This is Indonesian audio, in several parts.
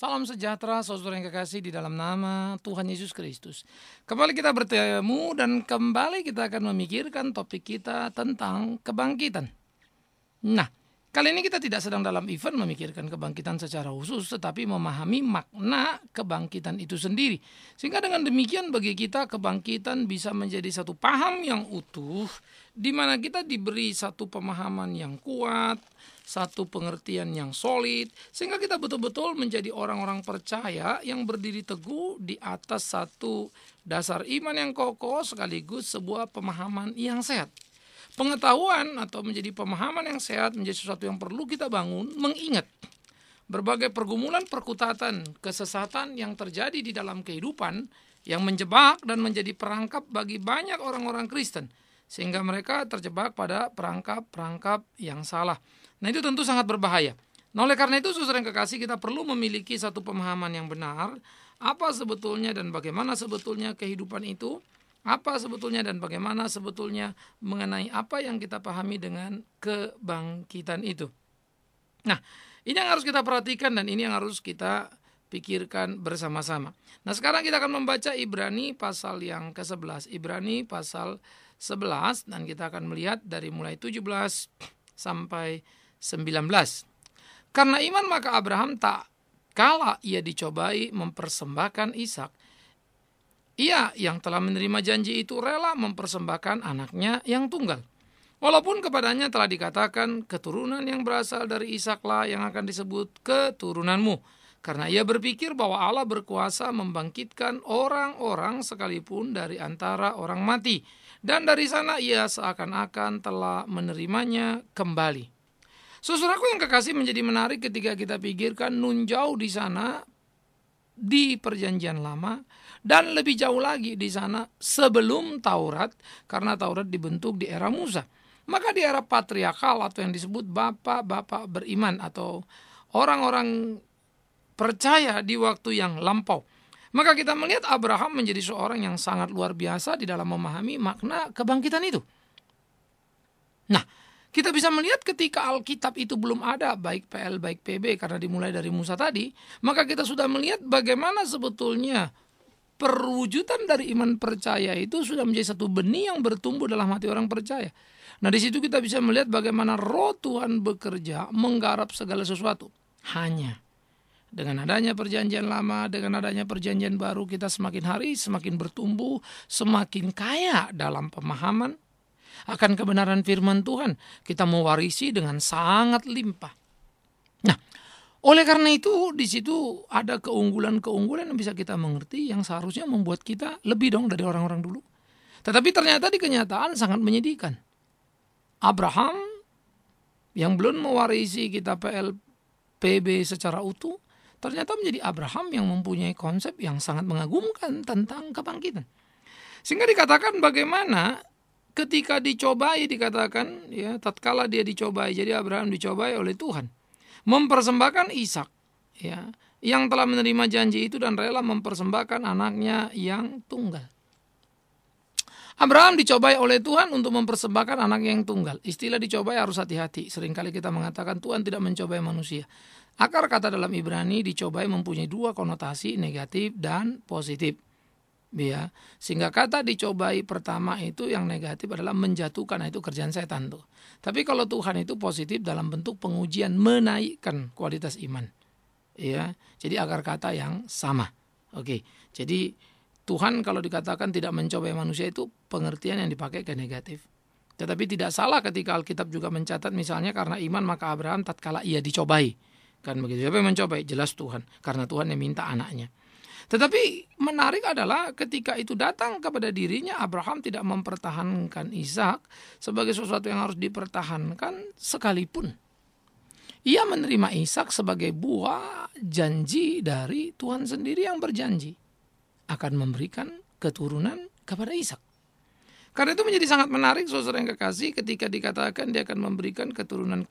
Salam sejahtera saudara yang kekasih di dalam nama Tuhan Yesus Kristus. Kembali kita bertemu dan kembali kita akan memikirkan topik kita tentang kebangkitan. Nah, kali ini kita tidak sedang dalam event memikirkan kebangkitan secara khusus, tetapi memahami makna kebangkitan itu sendiri. Sehingga dengan demikian bagi kita kebangkitan bisa menjadi satu paham yang utuh, di mana kita diberi satu pemahaman yang kuat, satu pengertian yang solid, sehingga kita betul-betul menjadi orang-orang percaya yang berdiri teguh di atas satu dasar iman yang kokoh sekaligus sebuah pemahaman yang sehat. Pengetahuan atau menjadi pemahaman yang sehat menjadi sesuatu yang perlu kita bangun, mengingat berbagai pergumulan, perkutatan, kesesatan yang terjadi di dalam kehidupan yang menjebak dan menjadi perangkap bagi banyak orang-orang Kristen, sehingga mereka terjebak pada perangkap-perangkap yang salah. Nah, itu tentu sangat berbahaya. Nah, oleh karena itu saudara yang kekasih, kita perlu memiliki satu pemahaman yang benar, apa sebetulnya dan bagaimana sebetulnya kehidupan itu, apa sebetulnya dan bagaimana sebetulnya mengenai apa yang kita pahami dengan kebangkitan itu. Nah, ini yang harus kita perhatikan dan ini yang harus kita pikirkan bersama-sama. Nah, sekarang kita akan membaca Ibrani pasal yang ke-11. Ibrani pasal 11 dan kita akan melihat dari mulai 17 sampai 19. Karena iman maka Abraham tak kala ia dicobai mempersembahkan Ishak, ia yang telah menerima janji itu rela mempersembahkan anaknya yang tunggal. Walaupun kepadanya telah dikatakan keturunan yang berasal dari Ishaklah yang akan disebut keturunanmu. Karena ia berpikir bahwa Allah berkuasa membangkitkan orang-orang sekalipun dari antara orang mati. Dan dari sana ia seakan-akan telah menerimanya kembali. Saudaraku yang kekasih, menjadi menarik ketika kita pikirkan nun jauh di sana di perjanjian lama dan lebih jauh lagi di sana sebelum Taurat, karena Taurat dibentuk di era Musa. Maka di era patriarkal atau yang disebut bapak-bapak beriman atau orang-orang percaya di waktu yang lampau, maka kita melihat Abraham menjadi seorang yang sangat luar biasa di dalam memahami makna kebangkitan itu. Nah, kita bisa melihat ketika Alkitab itu belum ada, baik PL baik PB, karena dimulai dari Musa tadi, maka kita sudah melihat bagaimana sebetulnya perwujudan dari iman percaya itu sudah menjadi satu benih yang bertumbuh dalam hati orang percaya. Nah, di situ kita bisa melihat bagaimana Roh Tuhan bekerja menggarap segala sesuatu. Hanya dengan adanya perjanjian lama, dengan adanya perjanjian baru, kita semakin hari semakin bertumbuh, semakin kaya dalam pemahaman akan kebenaran firman Tuhan. Kita mewarisi dengan sangat limpah. Nah, oleh karena itu di situ ada keunggulan-keunggulan yang bisa kita mengerti, yang seharusnya membuat kita lebih dong dari orang-orang dulu. Tetapi ternyata di kenyataan sangat menyedihkan. Abraham yang belum mewarisi kitab PB secara utuh, ternyata menjadi Abraham yang mempunyai konsep yang sangat mengagumkan tentang kebangkitan. Sehingga dikatakan bagaimana ketika dicobai, dikatakan ya, tatkala dia dicobai, jadi Abraham dicobai oleh Tuhan, mempersembahkan Ishak, ya, yang telah menerima janji itu dan rela mempersembahkan anaknya yang tunggal. Abraham dicobai oleh Tuhan untuk mempersembahkan anaknya yang tunggal. Istilah dicobai harus hati-hati. Seringkali kita mengatakan Tuhan tidak mencobai manusia. Akar kata dalam Ibrani dicobai mempunyai dua konotasi, negatif dan positif. Ya, sehingga kata dicobai pertama itu yang negatif adalah menjatuhkan, itu kerjaan setan tuh. Tapi kalau Tuhan itu positif dalam bentuk pengujian, menaikkan kualitas iman. Ya, jadi akar kata yang sama. Oke, jadi Tuhan kalau dikatakan tidak mencobai manusia itu pengertian yang dipakai ke negatif. Tetapi tidak salah ketika Alkitab juga mencatat misalnya karena iman maka Abraham tatkala ia dicobai. Kan begitu. Siapa yang mencobai? Jelas Tuhan. Karena Tuhan yang minta anaknya. Tetapi menarik adalah ketika itu datang kepada dirinya, Abraham tidak mempertahankan Ishak sebagai sesuatu yang harus dipertahankan sekalipun. Ia menerima Ishak sebagai buah janji dari Tuhan sendiri yang berjanji akan memberikan keturunan kepada Ishak. Karena itu menjadi sangat menarik saudara yang kekasih ketika dikatakan dia akan memberikan keturunan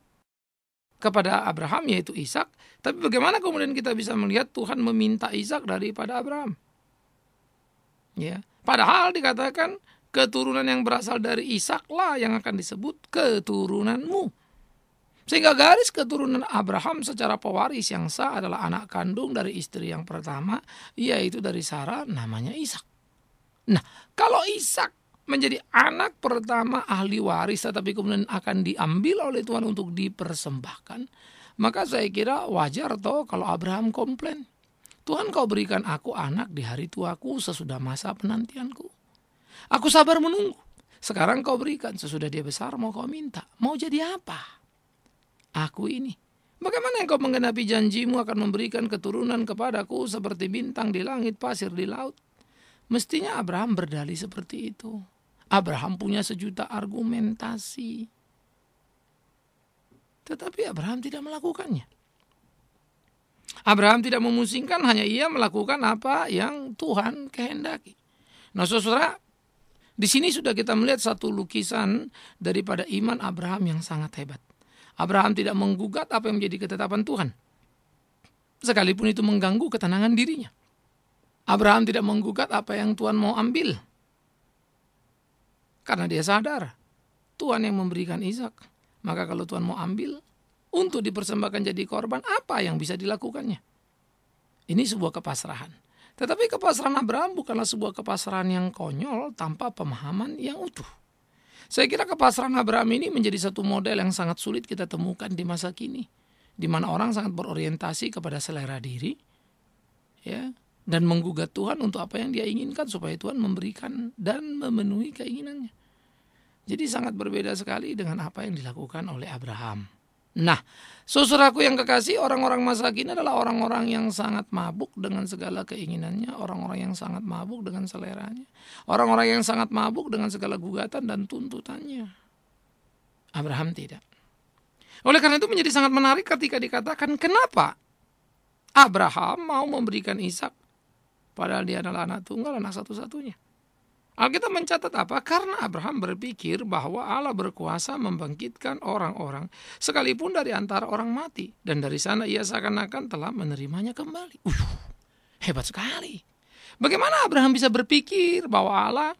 kepada Abraham yaitu Ishak. Tapi bagaimana kemudian kita bisa melihat Tuhan meminta Ishak daripada Abraham? Ya, padahal dikatakan keturunan yang berasal dari Ishaklah yang akan disebut keturunanmu. Sehingga garis keturunan Abraham secara pewaris yang sah adalah anak kandung dari istri yang pertama, yaitu dari Sarah, namanya Ishak. Nah, kalau Ishak menjadi anak pertama ahli waris tetapi kemudian akan diambil oleh Tuhan untuk dipersembahkan, maka saya kira wajar toh kalau Abraham komplain. Tuhan, kau berikan aku anak di hari tuaku sesudah masa penantianku. Aku sabar menunggu. Sekarang kau berikan, sesudah dia besar mau kau minta. Mau jadi apa? Aku ini. Bagaimana engkau menggenapi janjimu akan memberikan keturunan kepadaku seperti bintang di langit, pasir di laut? Mestinya Abraham berdalih seperti itu. Abraham punya sejuta argumentasi. Tetapi Abraham tidak melakukannya. Abraham tidak memusingkan, hanya ia melakukan apa yang Tuhan kehendaki. Nah, saudara, di sini sudah kita melihat satu lukisan daripada iman Abraham yang sangat hebat. Abraham tidak menggugat apa yang menjadi ketetapan Tuhan, sekalipun itu mengganggu ketenangan dirinya. Abraham tidak menggugat apa yang Tuhan mau ambil, karena dia sadar Tuhan yang memberikan Ishak. Maka kalau Tuhan mau ambil untuk dipersembahkan jadi korban, apa yang bisa dilakukannya? Ini sebuah kepasrahan. Tetapi kepasrahan Abraham bukanlah sebuah kepasrahan yang konyol tanpa pemahaman yang utuh. Saya kira kepasrahan Abraham ini menjadi satu model yang sangat sulit kita temukan di masa kini, di mana orang sangat berorientasi kepada selera diri, ya, dan menggugat Tuhan untuk apa yang dia inginkan supaya Tuhan memberikan dan memenuhi keinginannya. Jadi sangat berbeda sekali dengan apa yang dilakukan oleh Abraham. Nah, saudaraku yang kekasih, orang-orang masa kini adalah orang-orang yang sangat mabuk dengan segala keinginannya, orang-orang yang sangat mabuk dengan seleranya, orang-orang yang sangat mabuk dengan segala gugatan dan tuntutannya. Abraham tidak. Oleh karena itu menjadi sangat menarik ketika dikatakan kenapa Abraham mau memberikan Ishak padahal dia adalah anak tunggal, anak satu-satunya. Alkitab mencatat apa? Karena Abraham berpikir bahwa Allah berkuasa membangkitkan orang-orang sekalipun dari antara orang mati. Dan dari sana ia seakan-akan telah menerimanya kembali. Hebat sekali. Bagaimana Abraham bisa berpikir bahwa Allah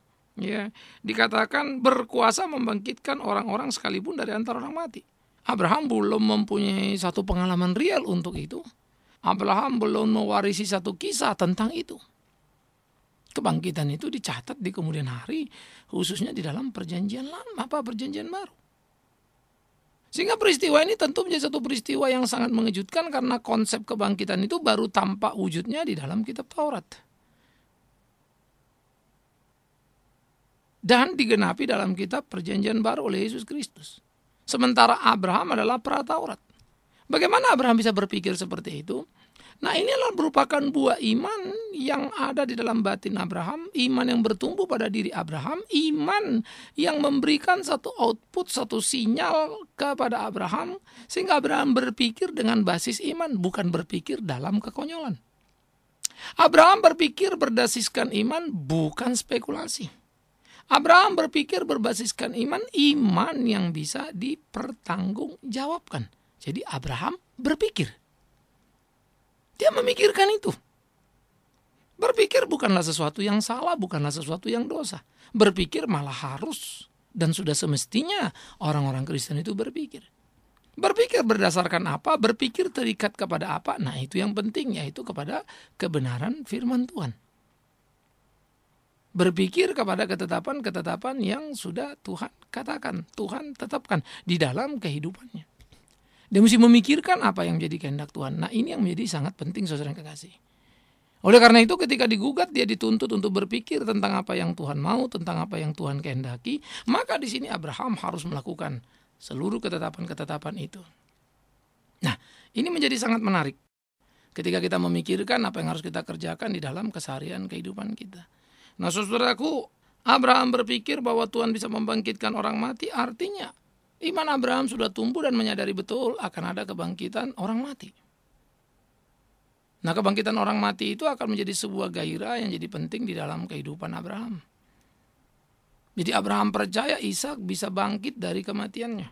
dikatakan berkuasa membangkitkan orang-orang sekalipun dari antara orang mati? Abraham belum mempunyai satu pengalaman real untuk itu. Abraham belum mewarisi satu kisah tentang itu. Kebangkitan itu dicatat di kemudian hari, khususnya di dalam perjanjian lama, perjanjian baru. Sehingga peristiwa ini tentu menjadi satu peristiwa yang sangat mengejutkan karena konsep kebangkitan itu baru tampak wujudnya di dalam kitab Taurat. Dan digenapi dalam kitab perjanjian baru oleh Yesus Kristus. Sementara Abraham adalah pra-Taurat. Bagaimana Abraham bisa berpikir seperti itu? Nah, inilah merupakan buah iman yang ada di dalam batin Abraham, iman yang bertumbuh pada diri Abraham, iman yang memberikan satu output, satu sinyal kepada Abraham, sehingga Abraham berpikir dengan basis iman, bukan berpikir dalam kekonyolan. Abraham berpikir berdasiskan iman, bukan spekulasi. Abraham berpikir berbasiskan iman, iman yang bisa dipertanggungjawabkan. Jadi Abraham berpikir. Dia memikirkan itu. Berpikir bukanlah sesuatu yang salah, bukanlah sesuatu yang dosa. Berpikir malah harus dan sudah semestinya orang-orang Kristen itu berpikir. Berpikir berdasarkan apa? Berpikir terikat kepada apa? Nah, itu yang penting, yaitu kepada kebenaran firman Tuhan. Berpikir kepada ketetapan-ketetapan yang sudah Tuhan katakan, Tuhan tetapkan di dalam kehidupannya. Dia mesti memikirkan apa yang menjadi kehendak Tuhan. Nah, ini yang menjadi sangat penting, saudara yang kekasih. Oleh karena itu ketika digugat, dia dituntut untuk berpikir tentang apa yang Tuhan mau, tentang apa yang Tuhan kehendaki. Maka di sini Abraham harus melakukan seluruh ketetapan-ketetapan itu. Nah, ini menjadi sangat menarik ketika kita memikirkan apa yang harus kita kerjakan di dalam keseharian kehidupan kita. Nah, saudaraku, Abraham berpikir bahwa Tuhan bisa membangkitkan orang mati, artinya iman Abraham sudah tumbuh dan menyadari betul akan ada kebangkitan orang mati. Nah, kebangkitan orang mati itu akan menjadi sebuah gairah yang jadi penting di dalam kehidupan Abraham. Jadi Abraham percaya Ishak bisa bangkit dari kematiannya.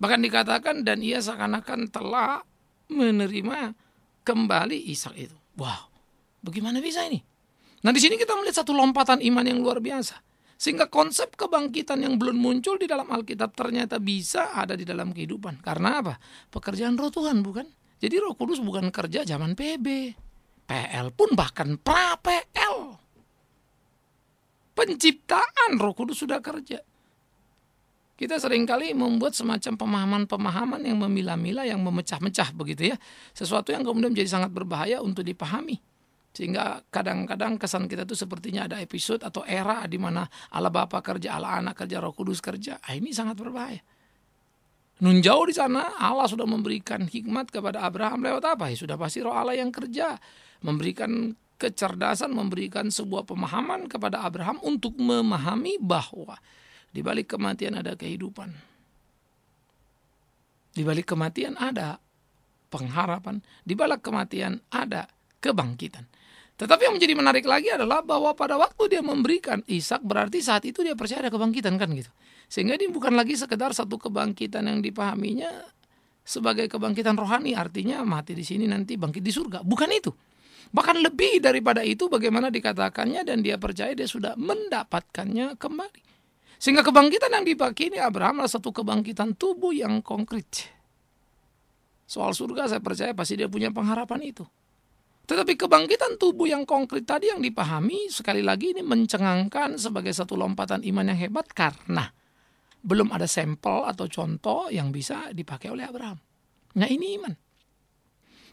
Bahkan dikatakan dan ia seakan-akan telah menerima kembali Ishak itu. Wow, bagaimana bisa ini? Nah, di sini kita melihat satu lompatan iman yang luar biasa. Sehingga konsep kebangkitan yang belum muncul di dalam Alkitab ternyata bisa ada di dalam kehidupan. Karena apa? Pekerjaan Roh Tuhan, bukan? Jadi Roh Kudus bukan kerja zaman PB. PL pun bahkan pra-PL. Penciptaan Roh Kudus sudah kerja. Kita seringkali membuat semacam pemahaman-pemahaman yang memilah-milah, yang memecah-mecah begitu ya. Sesuatu yang kemudian menjadi sangat berbahaya untuk dipahami. Sehingga kadang-kadang kesan kita itu sepertinya ada episode atau era di mana Allah Bapa kerja, Allah Anak kerja, Roh Kudus kerja. Ini sangat berbahaya. Nun jauh di sana Allah sudah memberikan hikmat kepada Abraham lewat apa? Ya sudah pasti Roh Allah yang kerja. Memberikan kecerdasan, memberikan sebuah pemahaman kepada Abraham untuk memahami bahwa di balik kematian ada kehidupan. Di balik kematian ada pengharapan. Di balik kematian ada kebangkitan. Tetapi yang menjadi menarik lagi adalah bahwa pada waktu dia memberikan Ishak, berarti saat itu dia percaya ada kebangkitan, kan gitu. Sehingga ini bukan lagi sekedar satu kebangkitan yang dipahaminya sebagai kebangkitan rohani, artinya mati di sini nanti bangkit di surga. Bukan itu. Bahkan lebih daripada itu, bagaimana dikatakannya, dan dia percaya dia sudah mendapatkannya kembali. Sehingga kebangkitan yang dipakini Abraham adalah satu kebangkitan tubuh yang konkret. Soal surga saya percaya pasti dia punya pengharapan itu. Tetapi kebangkitan tubuh yang konkret tadi yang dipahami, sekali lagi ini mencengangkan sebagai satu lompatan iman yang hebat karena belum ada sampel atau contoh yang bisa dipakai oleh Abraham. Nah, ini iman.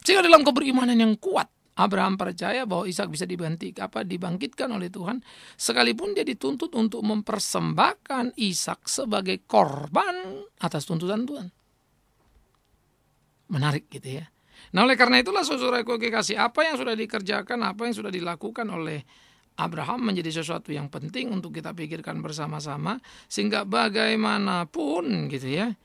Sehingga dalam keberimanan yang kuat, Abraham percaya bahwa Ishak bisa dibangkitkan oleh Tuhan, sekalipun dia dituntut untuk mempersembahkan Ishak sebagai korban atas tuntutan Tuhan. Menarik gitu ya. Nah, oleh karena itulah saudaraku kekasih, apa yang sudah dikerjakan, apa yang sudah dilakukan oleh Abraham menjadi sesuatu yang penting untuk kita pikirkan bersama-sama, sehingga bagaimanapun gitu ya,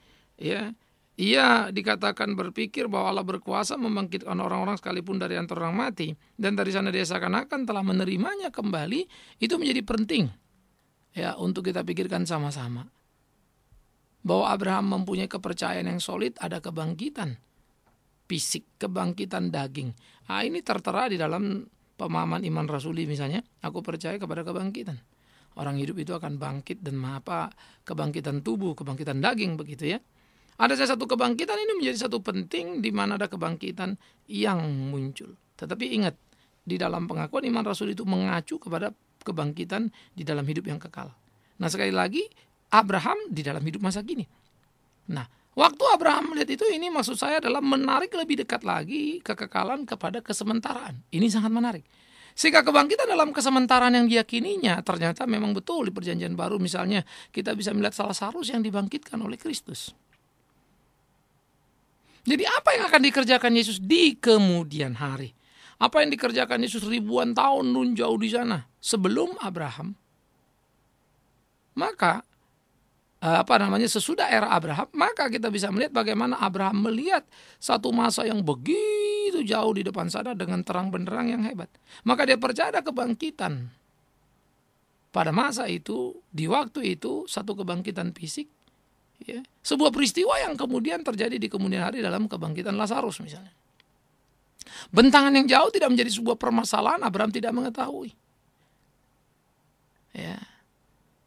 ia dikatakan berpikir bahwa Allah berkuasa membangkitkan orang-orang sekalipun dari antara orang mati, dan dari sana dia seakan-akan telah menerimanya kembali. Itu menjadi penting ya untuk kita pikirkan sama-sama, bahwa Abraham mempunyai kepercayaan yang solid, ada kebangkitan fisik, kebangkitan daging. Nah, ini tertera di dalam pemahaman iman rasuli misalnya, aku percaya kepada kebangkitan. Orang hidup itu akan bangkit, dan kebangkitan tubuh, kebangkitan daging begitu ya. Ada satu kebangkitan, ini menjadi satu penting di mana ada kebangkitan yang muncul. Tetapi ingat, di dalam pengakuan iman rasul itu mengacu kepada kebangkitan di dalam hidup yang kekal. Nah, sekali lagi Abraham di dalam hidup masa kini. Nah, waktu Abraham melihat itu, ini maksud saya adalah menarik lebih dekat lagi kekekalan kepada kesementaraan. Ini sangat menarik. Sehingga kebangkitan dalam kesementaraan yang diyakininya ternyata memang betul di Perjanjian Baru. Misalnya kita bisa melihat Lazarus yang dibangkitkan oleh Kristus. Jadi apa yang akan dikerjakan Yesus di kemudian hari? Apa yang dikerjakan Yesus ribuan tahun nun jauh di sana sebelum Abraham? Maka sesudah era Abraham, maka kita bisa melihat bagaimana Abraham melihat satu masa yang begitu jauh di depan sana dengan terang benderang yang hebat. Maka dia percaya ada kebangkitan. Pada masa itu, di waktu itu, satu kebangkitan fisik, ya, sebuah peristiwa yang kemudian terjadi di kemudian hari dalam kebangkitan Lazarus misalnya. Bentangan yang jauh tidak menjadi sebuah permasalahan, Abraham tidak mengetahui. Ya.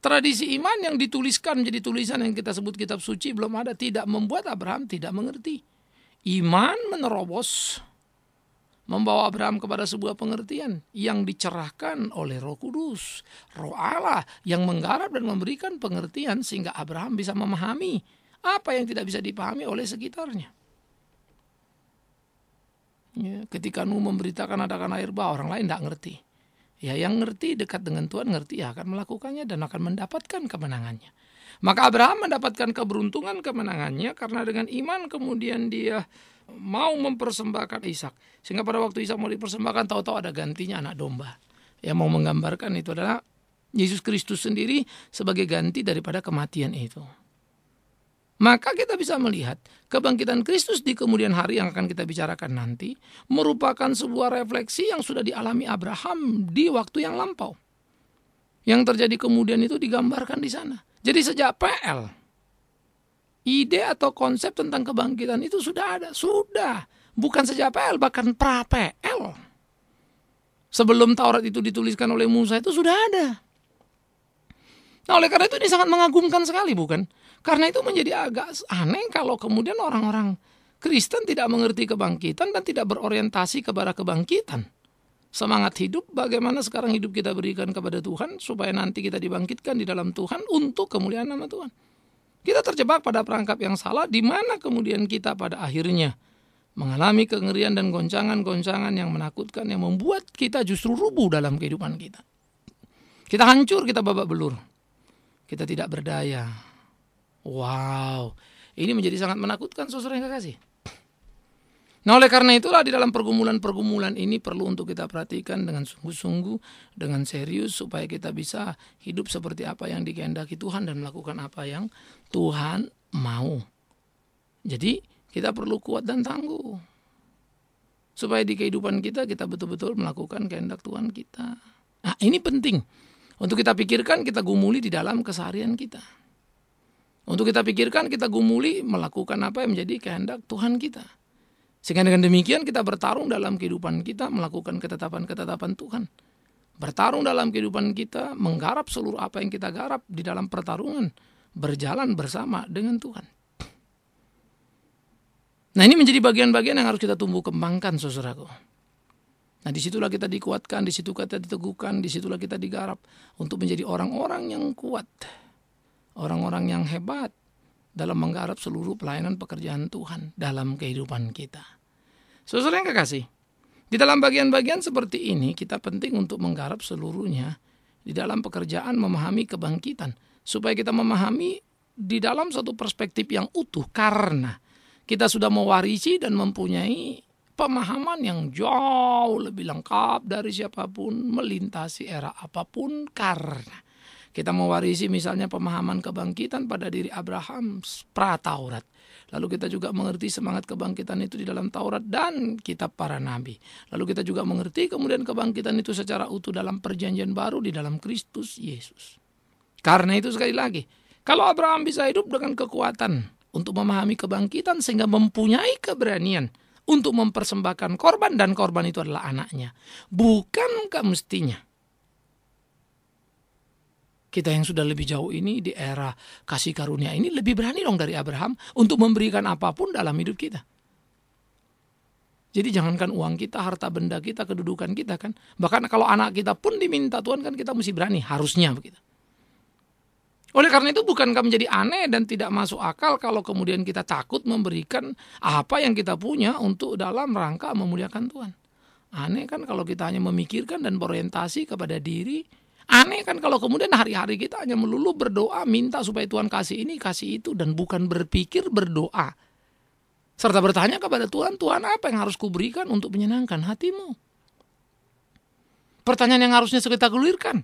Tradisi iman yang dituliskan menjadi tulisan yang kita sebut kitab suci belum ada, tidak membuat Abraham tidak mengerti. Iman menerobos, membawa Abraham kepada sebuah pengertian yang dicerahkan oleh Roh Kudus, Roh Allah yang menggarap dan memberikan pengertian sehingga Abraham bisa memahami apa yang tidak bisa dipahami oleh sekitarnya. Ya, ketika Nuh memberitakan adakan air bah, orang lain tidak ngerti. Ya, yang ngerti dekat dengan Tuhan ngerti akan melakukannya dan akan mendapatkan kemenangannya. Maka Abraham mendapatkan keberuntungan kemenangannya karena dengan iman kemudian dia mau mempersembahkan Ishak. Sehingga pada waktu Ishak mau dipersembahkan, tahu-tahu ada gantinya anak domba. Yang mau menggambarkan itu adalah Yesus Kristus sendiri sebagai ganti daripada kematian itu. Maka kita bisa melihat kebangkitan Kristus di kemudian hari yang akan kita bicarakan nanti merupakan sebuah refleksi yang sudah dialami Abraham di waktu yang lampau. Yang terjadi kemudian itu digambarkan di sana. Jadi sejak PL, ide atau konsep tentang kebangkitan itu sudah ada. Sudah. Bukan sejak PL, bahkan pra-PL. Sebelum Taurat itu dituliskan oleh Musa itu sudah ada. Nah, oleh karena itu ini sangat mengagumkan sekali, bukan? Karena itu menjadi agak aneh kalau kemudian orang-orang Kristen tidak mengerti kebangkitan dan tidak berorientasi kepada kebangkitan. Semangat hidup, bagaimana sekarang hidup kita berikan kepada Tuhan, supaya nanti kita dibangkitkan di dalam Tuhan untuk kemuliaan nama Tuhan. Kita terjebak pada perangkap yang salah, di mana kemudian kita pada akhirnya mengalami kengerian dan goncangan-goncangan yang menakutkan, yang membuat kita justru rubuh dalam kehidupan kita. Kita hancur, kita babak belur. Kita tidak berdaya. Wow, ini menjadi sangat menakutkan, saudara yang kekasih. Nah, oleh karena itulah di dalam pergumulan-pergumulan ini perlu untuk kita perhatikan dengan sungguh-sungguh, dengan serius, supaya kita bisa hidup seperti apa yang dikehendaki Tuhan dan melakukan apa yang Tuhan mau. Jadi kita perlu kuat dan tangguh, supaya di kehidupan kita betul-betul melakukan kehendak Tuhan kita. Nah, ini penting untuk kita pikirkan, kita gumuli di dalam keseharian kita. Untuk kita pikirkan, kita gumuli melakukan apa yang menjadi kehendak Tuhan kita. Sehingga dengan demikian kita bertarung dalam kehidupan kita, melakukan ketetapan-ketetapan Tuhan. Bertarung dalam kehidupan kita, menggarap seluruh apa yang kita garap di dalam pertarungan, berjalan bersama dengan Tuhan. Nah, ini menjadi bagian-bagian yang harus kita tumbuh kembangkan, saudaraku. Nah, disitulah kita dikuatkan, disitu kita diteguhkan, disitulah kita digarap untuk menjadi orang-orang yang kuat, orang-orang yang hebat dalam menggarap seluruh pelayanan pekerjaan Tuhan dalam kehidupan kita. Saudara yang kekasih, di dalam bagian-bagian seperti ini kita penting untuk menggarap seluruhnya di dalam pekerjaan memahami kebangkitan, supaya kita memahami di dalam satu perspektif yang utuh, karena kita sudah mewarisi dan mempunyai pemahaman yang jauh lebih lengkap dari siapapun, melintasi era apapun, karena kita mewarisi misalnya pemahaman kebangkitan pada diri Abraham pra-Taurat. Lalu kita juga mengerti semangat kebangkitan itu di dalam Taurat dan kitab para nabi. Lalu kita juga mengerti kemudian kebangkitan itu secara utuh dalam perjanjian baru di dalam Kristus Yesus. Karena itu sekali lagi, kalau Abraham bisa hidup dengan kekuatan untuk memahami kebangkitan sehingga mempunyai keberanian untuk mempersembahkan korban, dan korban itu adalah anaknya, bukankah mestinya kita yang sudah lebih jauh ini di era kasih karunia ini lebih berani dong dari Abraham untuk memberikan apapun dalam hidup kita. Jadi jangankan uang kita, harta benda kita, kedudukan kita kan. Bahkan kalau anak kita pun diminta Tuhan kan kita mesti berani, harusnya begitu. Oleh karena itu bukankah menjadi aneh dan tidak masuk akal kalau kemudian kita takut memberikan apa yang kita punya untuk dalam rangka memuliakan Tuhan. Aneh kan kalau kita hanya memikirkan dan berorientasi kepada diri. Aneh kan kalau kemudian hari-hari kita hanya melulu berdoa, minta supaya Tuhan kasih ini, kasih itu, dan bukan berpikir berdoa. Serta bertanya kepada Tuhan, Tuhan apa yang harus kuberikan untuk menyenangkan hatimu? Pertanyaan yang harusnya kita gulirkan.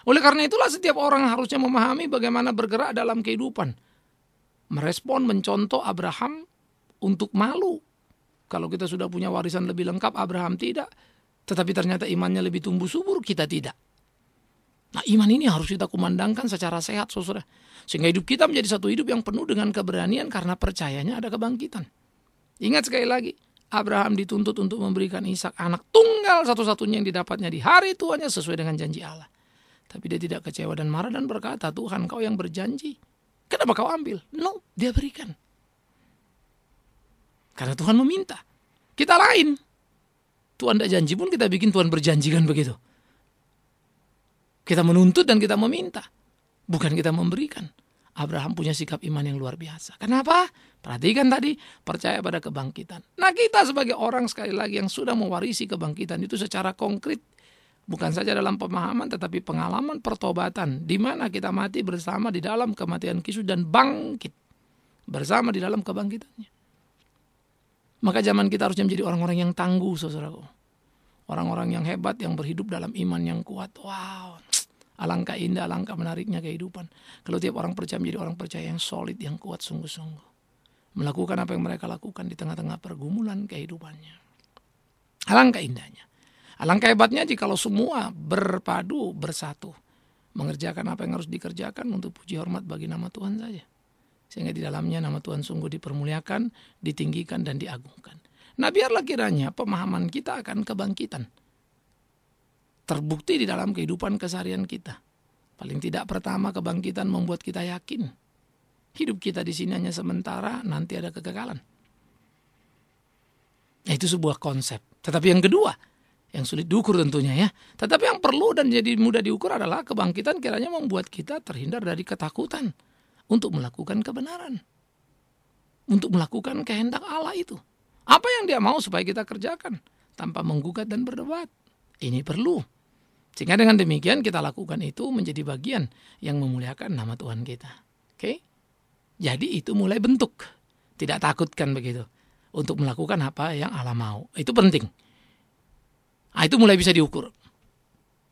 Oleh karena itulah setiap orang harusnya memahami bagaimana bergerak dalam kehidupan. Merespon, mencontoh Abraham untuk malu. Kalau kita sudah punya warisan lebih lengkap, Abraham tidak. Tetapi ternyata imannya lebih tumbuh subur, kita tidak. Nah, iman ini harus kita kumandangkan secara sehat, saudara. Sehingga hidup kita menjadi satu hidup yang penuh dengan keberanian karena percayanya ada kebangkitan. Ingat sekali lagi, Abraham dituntut untuk memberikan Ishak, anak tunggal satu-satunya yang didapatnya di hari tuanya sesuai dengan janji Allah. Tapi dia tidak kecewa dan marah dan berkata, Tuhan kau yang berjanji, kenapa kau ambil? No, dia berikan. Karena Tuhan meminta. Kita lain. Tuhan tidak janji pun kita bikin Tuhan berjanjikan begitu. Kita menuntut dan kita meminta. Bukan kita memberikan. Abraham punya sikap iman yang luar biasa. Kenapa? Perhatikan tadi, percaya pada kebangkitan. Nah, kita sebagai orang sekali lagi yang sudah mewarisi kebangkitan itu secara konkret. Bukan saja dalam pemahaman tetapi pengalaman pertobatan. Di mana kita mati bersama di dalam kematian Kristus dan bangkit bersama di dalam kebangkitannya. Maka zaman kita harusnya menjadi orang-orang yang tangguh, saudaraku. Orang-orang yang hebat, yang berhidup dalam iman yang kuat. Wow, alangkah indah, alangkah menariknya kehidupan. Kalau tiap orang percaya menjadi orang percaya yang solid, yang kuat sungguh-sungguh. Melakukan apa yang mereka lakukan di tengah-tengah pergumulan kehidupannya. Alangkah indahnya. Alangkah hebatnya jikalau semua berpadu, bersatu. Mengerjakan apa yang harus dikerjakan untuk puji hormat bagi nama Tuhan saja. Sehingga di dalamnya nama Tuhan sungguh dipermuliakan, ditinggikan, dan diagungkan. Nah, biarlah kiranya pemahaman kita akan kebangkitan terbukti di dalam kehidupan keseharian kita. Paling tidak pertama, kebangkitan membuat kita yakin hidup kita di sini hanya sementara, nanti ada kekekalan. Itu sebuah konsep. Tetapi yang kedua, yang sulit diukur tentunya ya. Tetapi yang perlu dan jadi mudah diukur adalah kebangkitan kiranya membuat kita terhindar dari ketakutan untuk melakukan kebenaran. Untuk melakukan kehendak Allah itu. Apa yang Dia mau supaya kita kerjakan tanpa menggugat dan berdebat. Ini perlu. Sehingga dengan demikian kita lakukan itu menjadi bagian yang memuliakan nama Tuhan kita. Oke? Jadi itu mulai bentuk. Tidak takutkan begitu. Untuk melakukan apa yang Allah mau. Itu penting. Nah, itu mulai bisa diukur.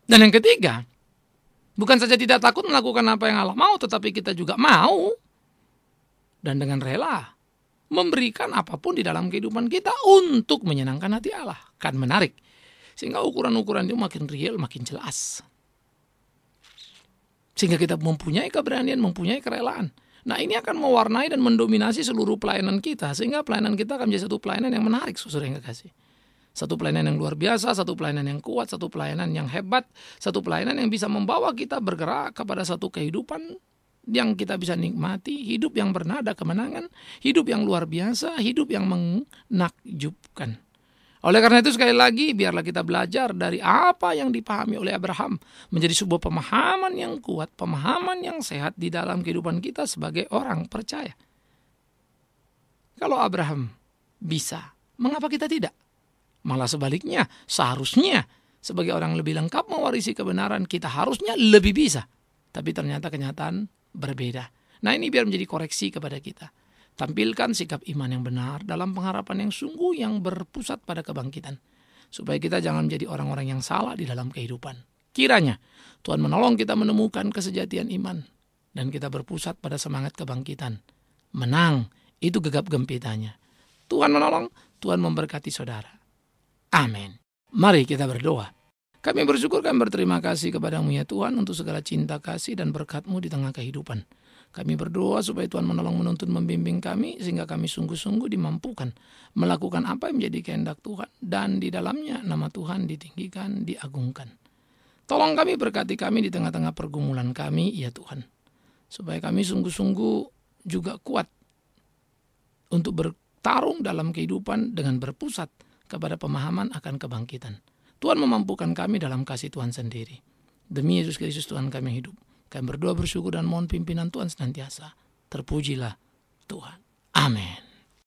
Dan yang ketiga, bukan saja tidak takut melakukan apa yang Allah mau, tetapi kita juga mau. Dan dengan rela memberikan apapun di dalam kehidupan kita untuk menyenangkan hati Allah. Kan menarik. Sehingga ukuran-ukuran itu makin real, makin jelas. Sehingga kita mempunyai keberanian, mempunyai kerelaan. Nah, ini akan mewarnai dan mendominasi seluruh pelayanan kita. Sehingga pelayanan kita akan menjadi satu pelayanan yang menarik, saudara yang kekasih. Satu pelayanan yang luar biasa, satu pelayanan yang kuat, satu pelayanan yang hebat, satu pelayanan yang bisa membawa kita bergerak kepada satu kehidupan yang kita bisa nikmati, hidup yang bernada kemenangan, hidup yang luar biasa, hidup yang menakjubkan. Oleh karena itu sekali lagi, biarlah kita belajar dari apa yang dipahami oleh Abraham menjadi sebuah pemahaman yang kuat, pemahaman yang sehat di dalam kehidupan kita sebagai orang percaya. Kalau Abraham bisa, mengapa kita tidak? Malah sebaliknya, seharusnya sebagai orang lebih lengkap mewarisi kebenaran, kita harusnya lebih bisa. Tapi ternyata kenyataan berbeda. Nah, ini biar menjadi koreksi kepada kita. Tampilkan sikap iman yang benar dalam pengharapan yang sungguh yang berpusat pada kebangkitan. Supaya kita jangan menjadi orang-orang yang salah di dalam kehidupan. Kiranya Tuhan menolong kita menemukan kesejatian iman. Dan kita berpusat pada semangat kebangkitan. Menang, itu gegap gempitanya. Tuhan menolong, Tuhan memberkati saudara. Amin. Mari kita berdoa. Kami bersyukur, kami berterima kasih kepadamu ya Tuhan untuk segala cinta kasih dan berkat-Mu di tengah kehidupan. Kami berdoa supaya Tuhan menolong, menuntun, membimbing kami sehingga kami sungguh-sungguh dimampukan melakukan apa yang menjadi kehendak Tuhan dan di dalamnya nama Tuhan ditinggikan, diagungkan. Tolong kami, berkati kami di tengah-tengah pergumulan kami ya Tuhan. Supaya kami sungguh-sungguh juga kuat untuk bertarung dalam kehidupan dengan berpusat kepada pemahaman akan kebangkitan. Tuhan memampukan kami dalam kasih Tuhan sendiri. Demi Yesus Kristus Tuhan kami hidup. Kami berdoa, bersyukur dan mohon pimpinan Tuhan senantiasa. Terpujilah Tuhan. Amin.